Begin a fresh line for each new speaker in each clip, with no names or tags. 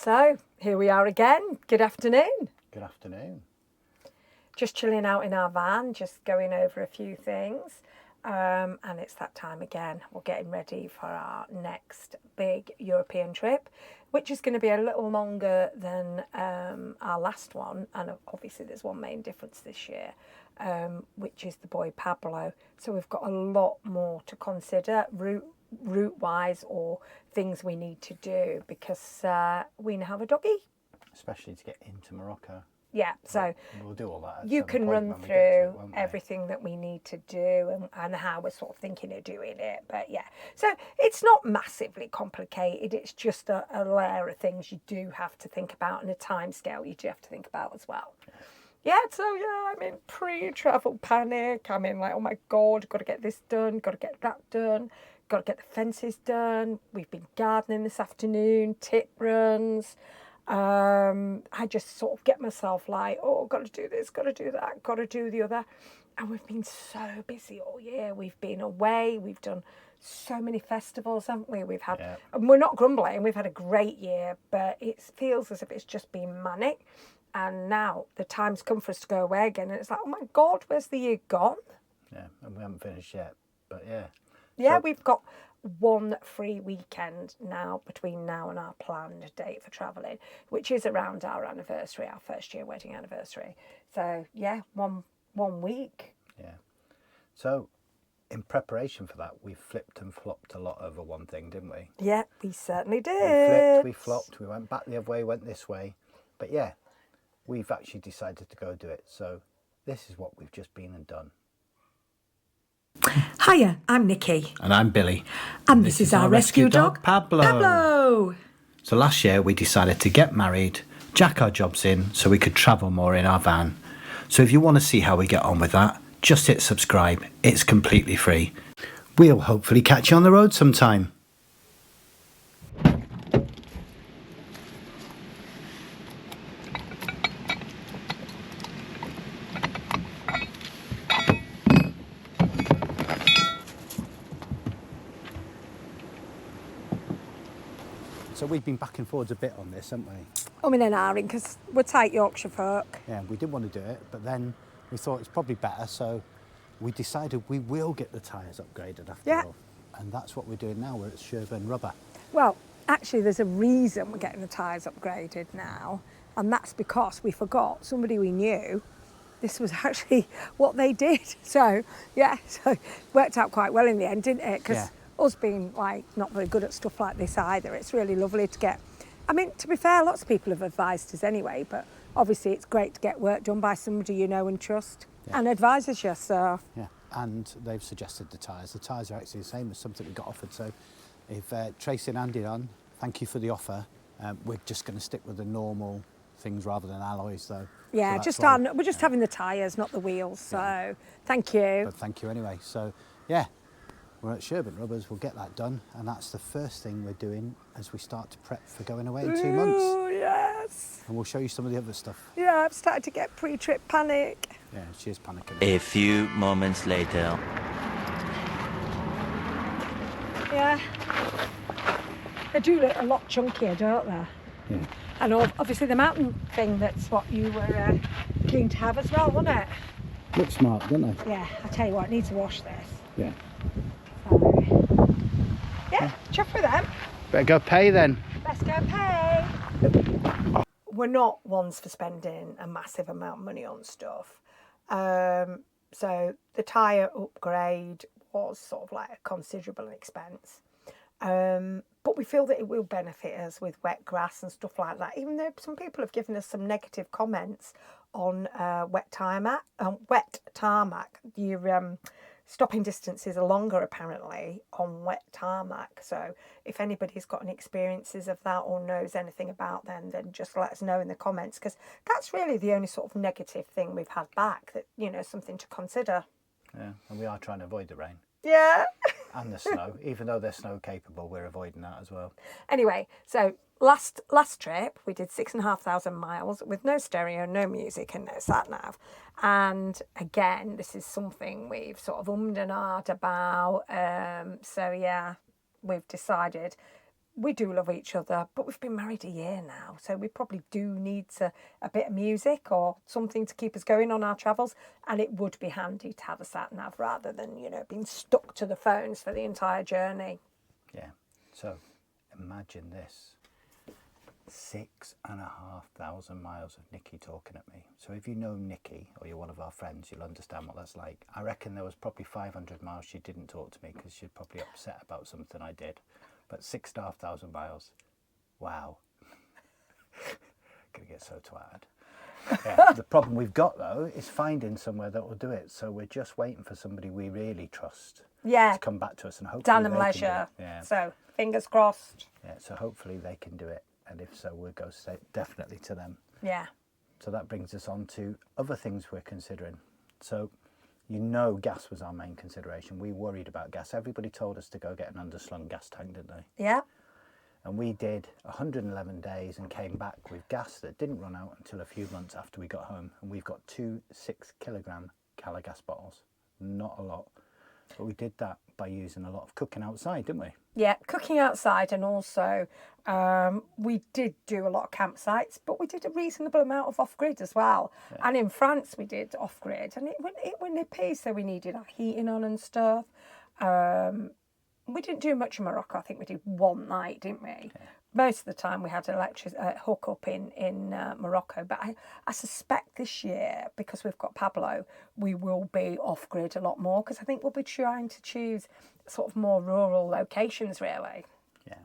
So, here we are again. Good afternoon.
Good afternoon.
Just chilling out in our van, just going over a few things. And it's that time again. We're getting ready for our next big European trip, which is going to be a little longer than our last one. And obviously there's one main difference this year, which is the boy Pablo. So we've got a lot more to consider route-wise or things we need to do because we now have a doggy.
Especially to get into Morocco.
Yeah, so
we'll do all that.
You can run through everything that we need to do and how we're sort of thinking of doing it. But yeah, so it's not massively complicated. It's just a layer of things you do have to think about and a time scale you do have to think about as well. Yeah, so yeah, I'm in pre-travel panic. I'm in like, oh my God, got to get this done, got to get that done, got to get the fences done. We've been gardening this afternoon, tip runs. I just sort of get myself like, oh, got to do this, got to do that, got to do the other. And we've been so busy all year. We've been away. We've done so many festivals, haven't we? We've had, and we're not grumbling. We've had a great year, but it feels as if it's just been manic. And now the time's come for us to go away again. And it's like, oh my God, where's the year gone?
Yeah, and we haven't finished yet, but yeah.
Yeah, so we've got one free weekend now between now and our planned date for travelling, which is around our anniversary, our first year wedding anniversary. So yeah, one week.
Yeah. So in preparation for that, we flipped and flopped a lot over one thing, didn't we?
Yeah, we certainly did.
We flipped, we flopped, we went back the other way, went this way. But yeah, we've actually decided to go do it. So this is what we've just been and done.
Hiya, I'm Nikki.
And I'm Billy.
And this is our rescue dog,
Pablo.
Pablo.
So last year we decided to get married, jack our jobs in so we could travel more in our van. So if you want to see how we get on with that, just hit subscribe. It's completely free. We'll hopefully catch you on the road sometime. So we've been back and forwards a bit on this, haven't we?
And ahhing, because we're tight Yorkshire folk.
Yeah, we didn't want to do it, but then we thought it's probably better, so we decided we will get the tyres upgraded after all. And that's what we're doing now. We're at Sherburn Rubber.
Well, actually, there's a reason we're getting the tyres upgraded now, and that's because we forgot somebody we knew. This was actually what they did. So, yeah, so it worked out quite well in the end, didn't it? Because us being like not very good at stuff like this either, it's really lovely to get. I mean, to be fair, lots of people have advised us anyway, but obviously it's great to get work done by somebody you know and trust and advises you. So
yeah, and they've suggested the tyres. The tyres are actually the same as something we got offered. So if Tracy and Andy on, thank you for the offer. We're just going to stick with the normal things rather than alloys, though.
Yeah,
so
we're just having the tyres, not the wheels. So thank you.
But thank you anyway. So yeah. We're at Sherburn Rubbers, we'll get that done, and that's the first thing we're doing as we start to prep for going away in 2 months.
Oh, yes.
And we'll show you some of the other stuff.
Yeah, I've started to get pre-trip panic.
Yeah, she is panicking.
A few moments later.
Yeah. They do look a lot chunkier, don't they?
Yeah.
And obviously the mountain thing, that's what you were keen to have as well, wasn't it?
Looks smart, don't they?
Yeah, I tell you what, I need to wash this.
Yeah.
So, yeah, chuff with them.
Better go pay then.
Let's go pay. We're not ones for spending a massive amount of money on stuff. So the tyre upgrade was sort of like a considerable expense. But we feel that it will benefit us with wet grass and stuff like that, even though some people have given us some negative comments on wet tarmac. Your stopping distances are longer apparently on wet tarmac. So if anybody's got any experiences of that or knows anything about them, then just let us know in the comments, because that's really the only sort of negative thing we've had back, that, you know, something to consider.
Yeah, and we are trying to avoid the rain.
Yeah.
And the snow. Even though they're snow capable, we're avoiding that as well.
Anyway, so last trip we did 6,500 miles with no stereo, no music and no sat nav. And again, this is something we've sort of ummed and ahed about. So yeah, we've decided we do love each other, but we've been married a year now, so we probably do need a bit of music or something to keep us going on our travels, and it would be handy to have a sat-nav rather than, you know, being stuck to the phones for the entire journey.
Yeah, so imagine this. 6,500 miles of Nikki talking at me. So if you know Nikki or you're one of our friends, you'll understand what that's like. I reckon there was probably 500 miles she didn't talk to me because she's probably upset about something I did. But 6,500 miles, wow. Gonna get so twatted. Yeah, the problem we've got though is finding somewhere that will do it. So we're just waiting for somebody we really trust to come back to us, and hopefully
Dan and
they can do
Leisure.
it. Yeah.
So fingers crossed.
Yeah, so hopefully they can do it. And if so, we'll go definitely to them.
Yeah.
So that brings us on to other things we're considering. So, you know, gas was our main consideration. We worried about gas. Everybody told us to go get an underslung gas tank, didn't they?
Yeah.
And we did 111 days and came back with gas that didn't run out until a few months after we got home. And we've got 2 6-kilogram Cala gas bottles. Not a lot. But we did that by using a lot of cooking outside, didn't we?
Yeah, cooking outside, and also we did do a lot of campsites, but we did a reasonable amount of off-grid as well. Yeah. And in France we did off-grid, and it went nippy, so we needed our heating on and stuff. We didn't do much in Morocco. I think we did one night, didn't we? Yeah. Most of the time we had an electric hook up in Morocco, but I suspect this year, because we've got Pablo, we will be off-grid a lot more, because I think we'll be trying to choose sort of more rural locations, really.
Yeah.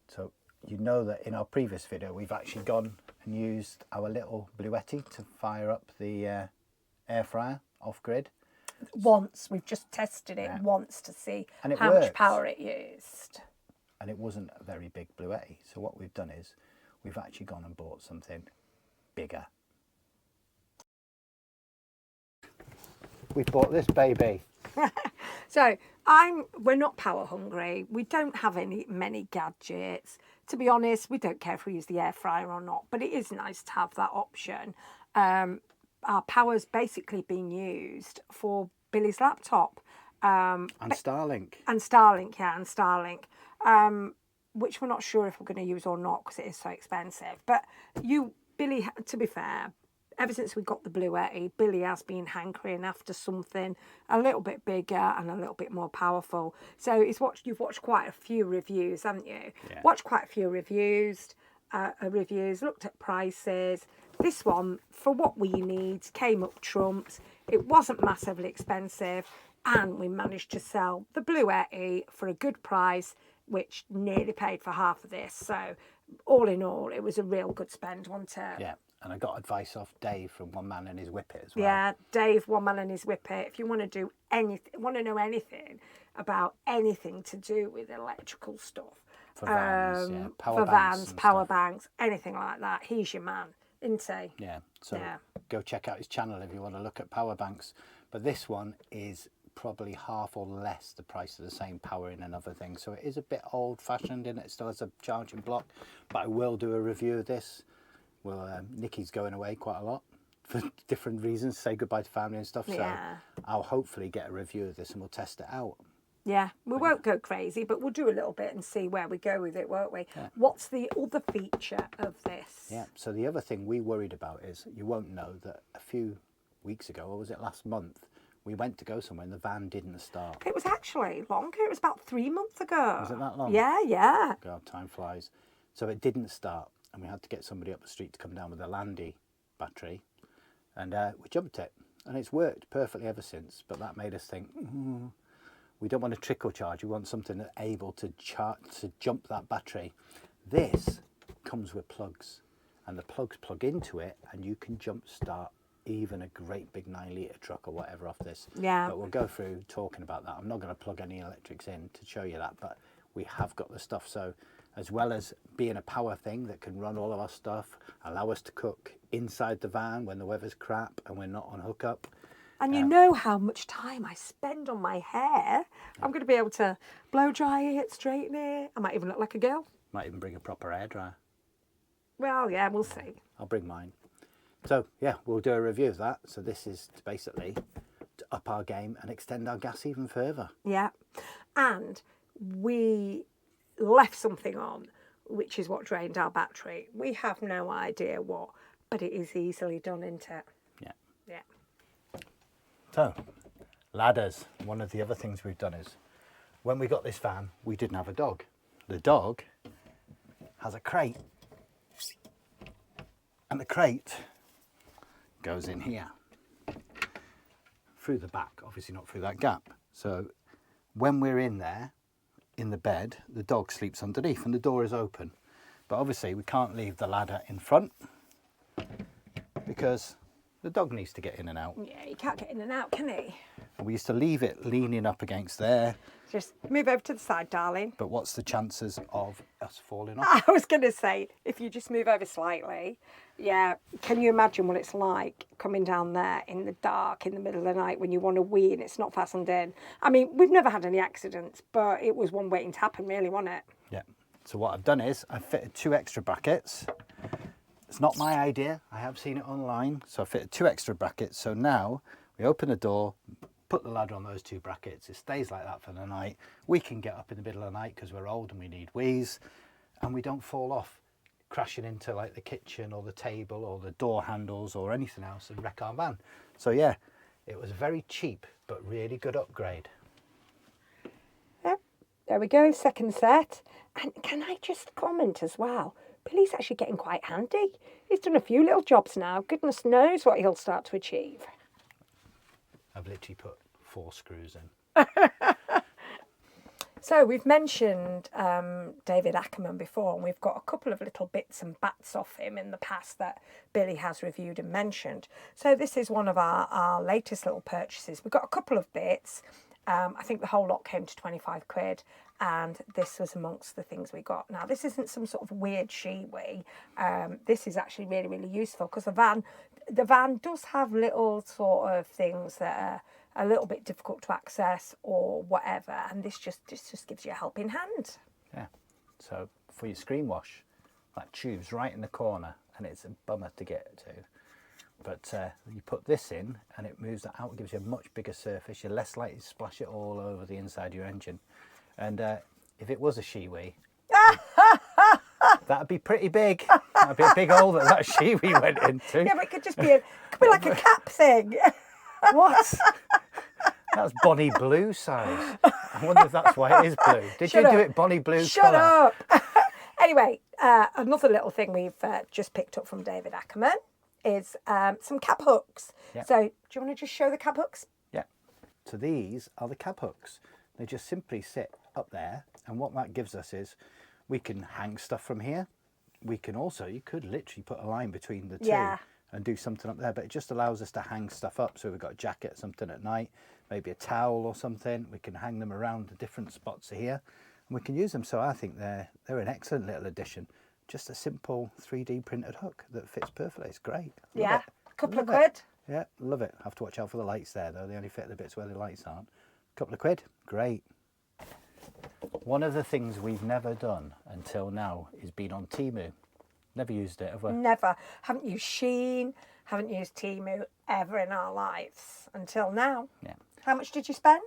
So you know that in our previous video we've actually gone and used our little Bluetti to fire up the air fryer off-grid.
Once. We've just tested it once to see how much power it used.
And it wasn't a very big Bluetti. So what we've done is we've actually gone and bought something bigger. We bought this baby.
So we're not power hungry. We don't have many gadgets. To be honest, we don't care if we use the air fryer or not, but it is nice to have that option. Our power's basically being used for Billy's laptop.
And Starlink.
And Starlink, yeah, and Starlink. Which we're not sure if we're going to use or not because it is so expensive. But Billy, to be fair, ever since we got the Bluetti, Billy has been hankering after something a little bit bigger and a little bit more powerful. So you've watched quite a few reviews, haven't you? Yeah. Watched quite a few reviews, looked at prices. This one, for what we need, came up trumps. It wasn't massively expensive, and we managed to sell the Bluetti for a good price, which nearly paid for half of this. So all in all, it was a real good spend, wasn't it?
Yeah, and I got advice off Dave from One Man and His Whippet as well.
Yeah, Dave, One Man and His Whippet. If you want to know anything about anything to do with electrical stuff,
for vans, yeah,
power banks, anything like that, he's your man, isn't he?
Yeah, so go check out his channel if you want to look at power banks. But this one is probably half or less the price of the same power in another thing. So it is a bit old-fashioned and it still has a charging block. But I will do a review of this. Well, Nikki's going away quite a lot for different reasons, say goodbye to family and stuff.
Yeah.
So I'll hopefully get a review of this and we'll test it out.
Yeah, we won't go crazy, but we'll do a little bit and see where we go with it, won't we? Yeah. What's the other feature of this?
Yeah, so the other thing we worried about is, you won't know that a few weeks ago, or was it last month, we went to go somewhere and the van didn't start.
It was actually longer. It was about 3 months ago.
Was it that long?
Yeah.
God, time flies. So it didn't start, and we had to get somebody up the street to come down with a Landy battery, and we jumped it, and it's worked perfectly ever since. But that made us think, we don't want a trickle charge. We want something that's able to jump that battery. This comes with plugs, and the plugs plug into it, and you can jump start even a great big 9-litre truck or whatever off this.
Yeah.
But we'll go through talking about that. I'm not going to plug any electrics in to show you that, but we have got the stuff. So as well as being a power thing that can run all of our stuff, allow us to cook inside the van when the weather's crap and we're not on hookup.
And you know how much time I spend on my hair. I'm going to be able to blow dry it, straighten it. I might even look like a girl.
Might even bring a proper hairdryer.
Well, yeah, we'll see.
I'll bring mine. So, yeah, we'll do a review of that. So this is basically to up our game and extend our gas even further.
Yeah. And we left something on, which is what drained our battery. We have no idea what, but it is easily done, isn't it?
Yeah.
Yeah.
So, ladders. One of the other things we've done is, when we got this van, we didn't have a dog. The dog has a crate. And the crate goes in here. Through the back, obviously not through that gap. So when we're in there, in the bed, the dog sleeps underneath and the door is open. But obviously we can't leave the ladder in front because the dog needs to get in and out.
Yeah, you can't get in and out, can he?
And we used to leave it leaning up against there.
Just move over to the side, darling.
But what's the chances of us falling off?
I was going to say, if you just move over slightly, yeah, can you imagine what it's like coming down there in the dark, in the middle of the night, when you want to wee and it's not fastened in? I mean, we've never had any accidents, but it was one waiting to happen, really, wasn't it?
Yeah. So what I've done is I've fitted 2 extra brackets. It's not my idea. I have seen it online. So I fitted 2 extra brackets. So now we open the door, put the ladder on those 2 brackets. It stays like that for the night. We can get up in the middle of the night because we're old and we need wheeze, and we don't fall off crashing into like the kitchen or the table or the door handles or anything else and wreck our van. So yeah, it was a very cheap but really good upgrade.
Yeah, there we go, second set. And can I just comment as well? Billy's actually getting quite handy. He's done a few little jobs now. Goodness knows what he'll start to achieve.
I've literally put 4 screws in.
So we've mentioned David Ackerman before, and we've got a couple of little bits and bats off him in the past that Billy has reviewed and mentioned. So this is one of our latest little purchases. We've got a couple of bits. I think the whole lot came to 25 quid, and this was amongst the things we got. Now, this isn't some sort of weird shiwi. This is actually really, really useful because the van does have little sort of things that are a little bit difficult to access or whatever, and this just gives you a helping hand.
Yeah. So for your screen wash, that tube's right in the corner, and it's a bummer to get to. But you put this in, and it moves that out, gives you a much bigger surface. You're less likely to splash it all over the inside of your engine. And if it was a shiwi, that'd be pretty big. That'd be a big hole that shiwi went into.
Yeah, but it could just be like a cap thing.
What? That's Bonnie Blue size. I wonder if that's why it is blue. Did you do it Bonnie Blue
Shut
colour?
up. Anyway, another little thing we've just picked up from David Ackerman is some cab hooks.
Yep.
So do you want to just show the cab hooks?
Yeah. So these are the cab hooks. They just simply sit up there, and what that gives us is we can hang stuff from here. We can also, you could literally put a line between the two and do something up there, but it just allows us to hang stuff up. So we've got a jacket, something at night, maybe a towel or something. We can hang them around the different spots here, and we can use them. So I think they're an excellent little addition. Just a simple 3D printed hook that fits perfectly. It's great.
Yeah,
a
couple of quid.
Yeah, love it. Have to watch out for the lights there though. They only fit the bits where the lights aren't. Couple of quid, great. One of the things we've never done until now is been on Temu. Never used it, have we?
Never. Haven't used Shein, haven't used Temu ever in our lives until now.
Yeah.
How much did you spend?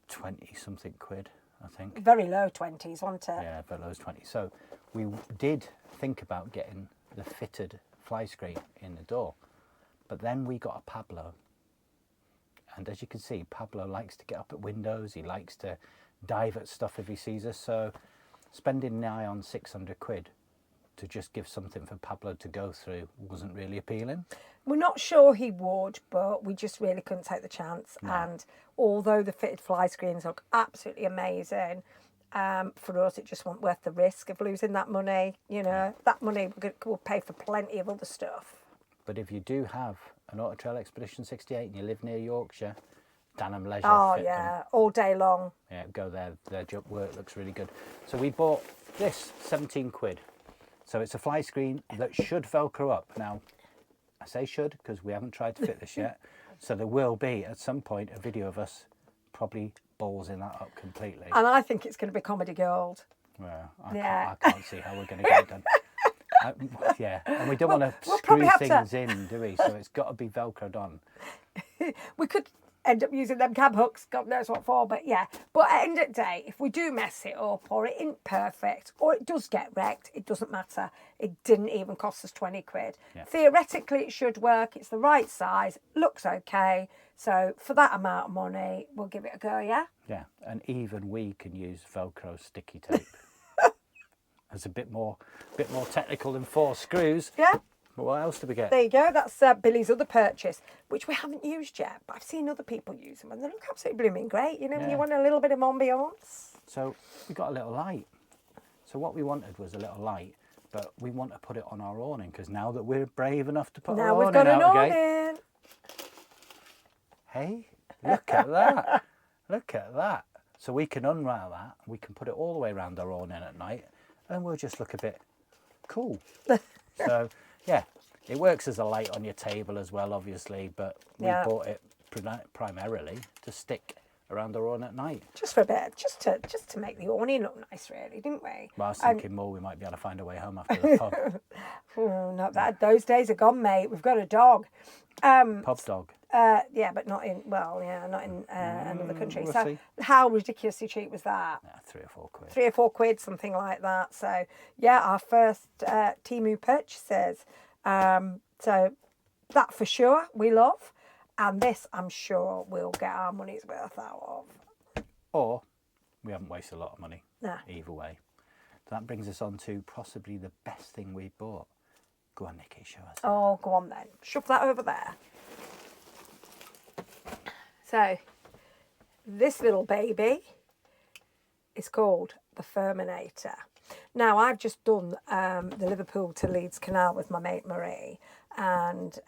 20 something quid, I think.
Very low 20s, wasn't it?
Yeah, very low as 20. So we did think about getting the fitted fly screen in the door, but then we got a Pablo. And as you can see, Pablo likes to get up at windows. He likes to dive at stuff if he sees us. So spending nigh on 600 quid to just give something for Pablo to go through wasn't really appealing.
We're not sure he would, but we just really couldn't take the chance. No. And although the fitted fly screens look absolutely amazing, for us it just wasn't worth the risk of losing that money. You know, that money will pay for plenty of other stuff.
But if you do have an Auto Trail Expedition 68 and you live near Yorkshire, Danham Leisure.
Oh yeah, all day long.
Yeah, go there. Their work looks really good. So we bought this, 17 quid. So it's a fly screen that should Velcro up. Now, I say should because we haven't tried to fit this yet. So there will be at some point a video of us probably ballsing that up completely.
And I think it's going to be comedy gold.
Well, I can't see how we're going to get it done. Yeah, and we don't want to screw things in, do we? So it's got to be Velcroed on.
We could end up using them cab hooks, God knows what for, but yeah. But at the end of the day, if we do mess it up or it isn't perfect or it does get wrecked, it doesn't matter. It didn't even cost us 20 quid.
Yeah.
Theoretically, it should work. It's the right size, looks okay. So for that amount of money, we'll give it a go, yeah?
Yeah, and even we can use Velcro sticky tape. It's a bit more technical than 4 screws.
Yeah.
But what else did we get?
There you go. That's Billy's other purchase, which we haven't used yet, but I've seen other people use them and they look absolutely blooming great. You know, when you want a little bit of ambiance.
So we got a little light. So what we wanted was a little light, but we want to put it on our awning because now that we're brave enough to put our
Now
awning
we've got an
out
awning.
Hey, look at that. Look at that. So we can unravel that. We can put it all the way around our awning at night and we'll just look a bit cool. So, yeah, it works as a light on your table as well, obviously, but we bought it primarily to stick around our awning at night.
Just for a bit, just to make the awning look nice, really, didn't we?
Well, I was thinking more we might be able to find a way home after the pub.
Oh, not that. Those days are gone, mate. We've got a dog.
Pub dog.
Yeah, but not in, well, yeah, not in another country.
we'll
So
see.
how ridiculously cheap was that?
Yeah, 3 or 4 quid.
3 or 4 quid, something like that. So, yeah, our first Temu purchases. So that for sure we love. And this, I'm sure, we'll get our money's worth out of.
Or we haven't wasted a lot of money.
Nah.
Either way. That brings us on to possibly the best thing we bought. Go on, Nikki, show us.
Oh, go on then. Shove that over there. So, this little baby is called the Furminator. Now, I've just done the Liverpool to Leeds Canal with my mate Marie, and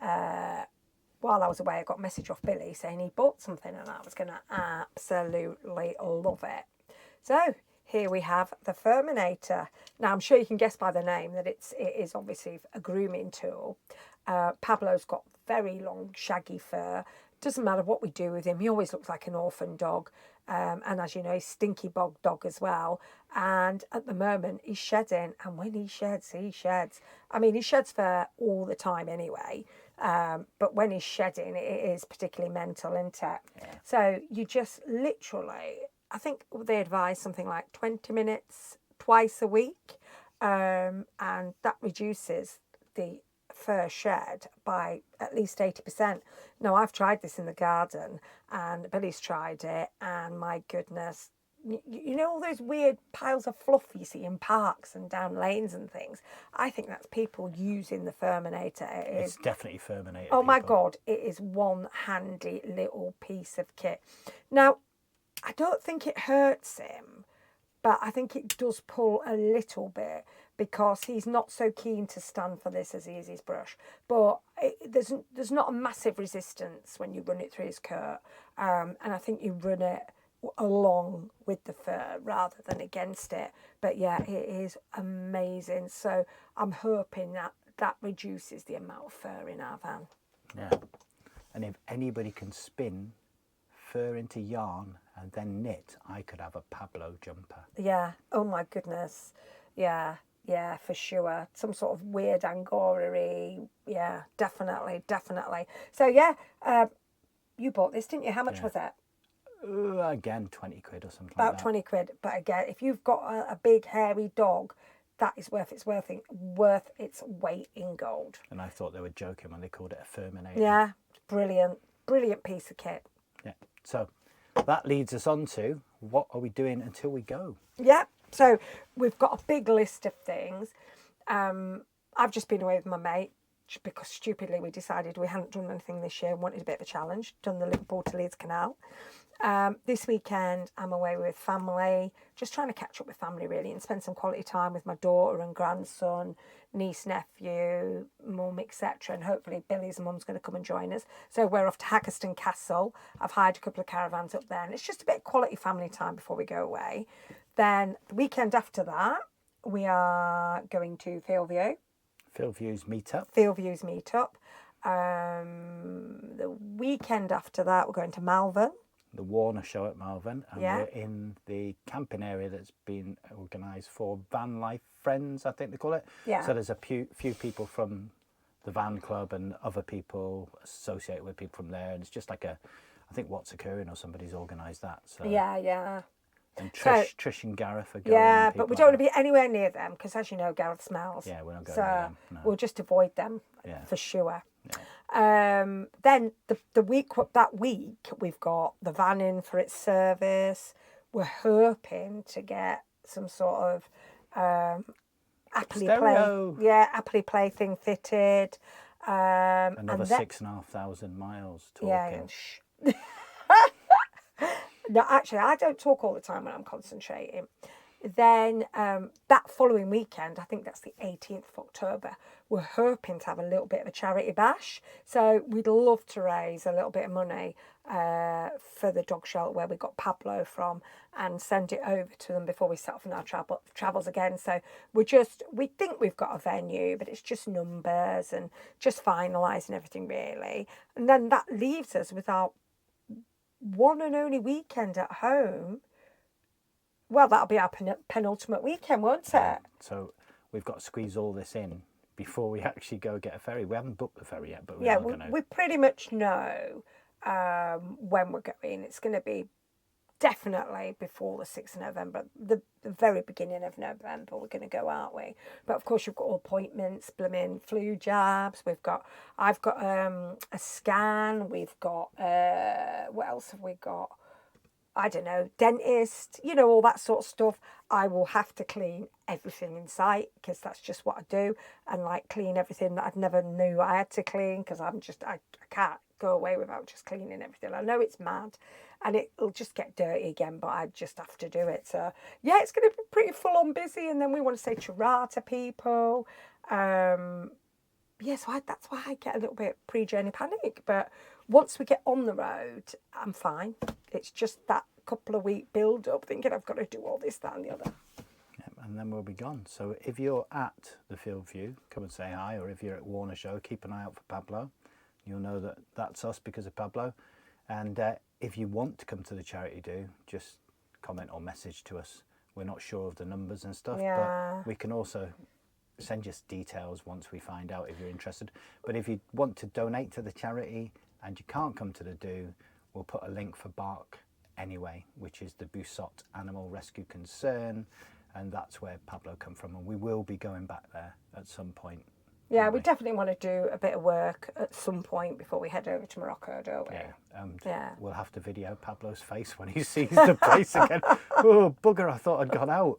while I was away, I got a message off Billy saying he bought something and I was going to absolutely love it. So, here we have the Furminator. Now, I'm sure you can guess by the name that it is obviously a grooming tool. Pablo's got very long, shaggy fur. Doesn't matter what we do with him. He always looks like an orphan dog. And as you know, he's stinky bog dog as well. And at the moment, he's shedding. And when he sheds, he sheds. I mean, he sheds fur all the time anyway. But when he's shedding, it is particularly mental, isn't it? Yeah. So you just literally, I think they advise something like 20 minutes twice a week. And that reduces the fur shed by at least 80%. Now, I've tried this in the garden and Billy's tried it, and my goodness, you know all those weird piles of fluff you see in parks and down lanes and things? I think that's people using the Furminator.
It's definitely Furminator.
Oh my God, it is one handy little piece of kit. Now, I don't think it hurts him, but I think it does pull a little bit because he's not so keen to stand for this as he is his brush. But there's not a massive resistance when you run it through his coat. And I think you run it along with the fur rather than against it. But yeah, it is amazing. So I'm hoping that reduces the amount of fur in our van.
Yeah. And if anybody can spin fur into yarn and then knit, I could have a Pablo jumper.
Yeah. Oh my goodness. Yeah. Yeah, for sure. Some sort of weird Angora-y. Yeah, definitely. So yeah, you bought this, didn't you? How much was it?
Again, 20 quid or something
About
like that.
20 quid. But again, if you've got a big hairy dog, that is worth its weight in gold.
And I thought they were joking when they called it a Furminator.
Yeah, brilliant piece of kit.
Yeah. So that leads us on to what are we doing until we go?
Yeah. So we've got a big list of things. I've just been away with my mate because stupidly we decided we hadn't done anything this year and wanted a bit of a challenge. Done the Liverpool to Leeds Canal. This weekend I'm away with family, just trying to catch up with family really and spend some quality time with my daughter and grandson, niece, nephew, mum, etc. And hopefully Billy's mum's going to come and join us. So we're off to Haggerston Castle. I've hired a couple of caravans up there and it's just a bit of quality family time before we go away. Then the weekend after that, we are going to Fieldview.
Fieldview's meetup.
The weekend after that, we're going to Malvern.
The Warner show at Malvern. And
Yeah.
we're in the camping area that's been organised for Vanlife friends, I think they call it.
Yeah.
So there's a few people from the van club and other people associated with people from there. And it's just like a I think What's Occurring or somebody's organised that. So.
Yeah.
And
So-
Trish and Gareth are going.
Yeah,
and
but we
people
don't
like
want to be anywhere near them because, as you know, Gareth smells.
Yeah, we're not going
so
near them, no.
we'll just avoid them
Yeah.
for sure.
Yeah.
Then that week we've got the van in for its service. We're hoping to get some sort of
Stereo.
Apple Play thing fitted.
Another
and then,
6,500 miles talking.
yeah. No, actually, I don't talk all the time when I'm concentrating. Then that following weekend, I think that's the 18th of October, we're hoping to have a little bit of a charity bash. So we'd love to raise a little bit of money for the dog shelter where we got Pablo from and send it over to them before we set off on our travels again. So we think we've got a venue, but it's just numbers and just finalising everything really. And then that leaves us with our one and only weekend at home. Well, that'll be our penultimate weekend, won't it?
So we've got to squeeze all this in before we actually go get a ferry. We haven't booked the ferry yet, but
we pretty much know when we're going. It's going to be definitely before the 6th of November, the very beginning of November we're going to go, aren't we? But of course you've got all appointments, blooming flu jabs. I've got a scan. We've got what else have we got? I don't know, dentist, all that sort of stuff. I will have to clean everything in sight because that's just what I do, and like clean everything that I never knew I had to clean because I can't go away without just cleaning everything. I know it's mad and it'll just get dirty again, but I just have to do it. So yeah, it's going to be pretty full on busy, and then we want to say ta-ra to people. So that's why I get a little bit pre-journey panic, but once we get on the road, I'm fine. It's just that couple of week build up, thinking I've got to do all this, that and the other.
Yep, and then we'll be gone. So if you're at the Field View, come and say hi, or if you're at Warner Show, keep an eye out for Pablo. You'll know that that's us because of Pablo. And if you want to come to the charity do, just comment or message to us. We're not sure of the numbers and stuff, but we can also send you details once we find out if you're interested. But if you want to donate to the charity and you can't come to the do, we'll put a link for Bark anyway, which is the Busot Animal Rescue Concern, and that's where Pablo come from, and we will be going back there at some point.
Yeah, we definitely want to do a bit of work at some point before we head over to Morocco, don't we?
Yeah, we'll have to video Pablo's face when he sees the place again. Oh, bugger, I thought I'd gone out.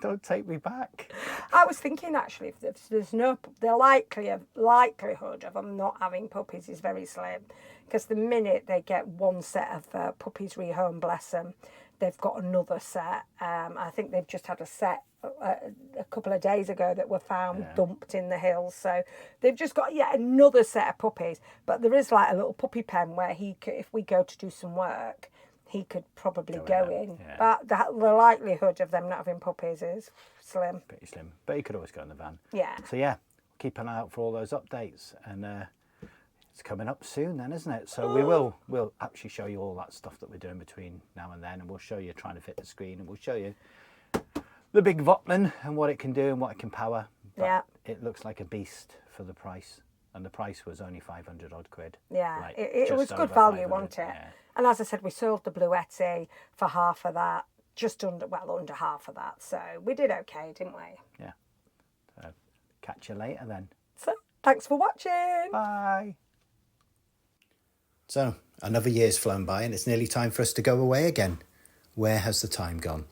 Don't take me back.
I was thinking actually, if there's the likelihood of them not having puppies is very slim, because the minute they get one set of puppies rehome, bless them, they've got another set. I think they've just had a set a couple of days ago that were found dumped in the hills, so they've just got yet another set of puppies. But there is like a little puppy pen where he could, if we go to do some work, he could probably go in. Yeah. But the likelihood of them not having puppies is slim.
Pretty slim. But he could always go in the van.
Yeah.
So yeah, keep an eye out for all those updates. And it's coming up soon then, isn't it? So we'll actually show you all that stuff that we're doing between now and then. And we'll show you trying to fit the screen. And we'll show you the big Vtoman and what it can do and what it can power. But it looks like a beast for the price. And the price was only 500 odd quid.
Yeah,
like
it was good value, wasn't it? Yeah. And as I said, we sold the Bluetti for half of that, under half of that. So we did okay, didn't we?
Yeah. So catch you later then.
So thanks for watching.
Bye.
So another year's flown by and it's nearly time for us to go away again. Where has the time gone?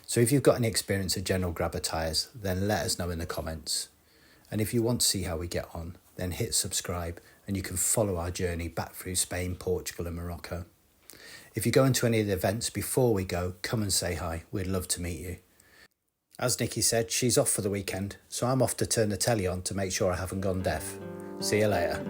So if you've got any experience of General Grabber tyres, then let us know in the comments. And if you want to see how we get on, then hit subscribe and you can follow our journey back through Spain, Portugal and Morocco. If you go into any of the events before we go, come and say hi. We'd love to meet you. As Nikki said, she's off for the weekend, so I'm off to turn the telly on to make sure I haven't gone deaf. See you later.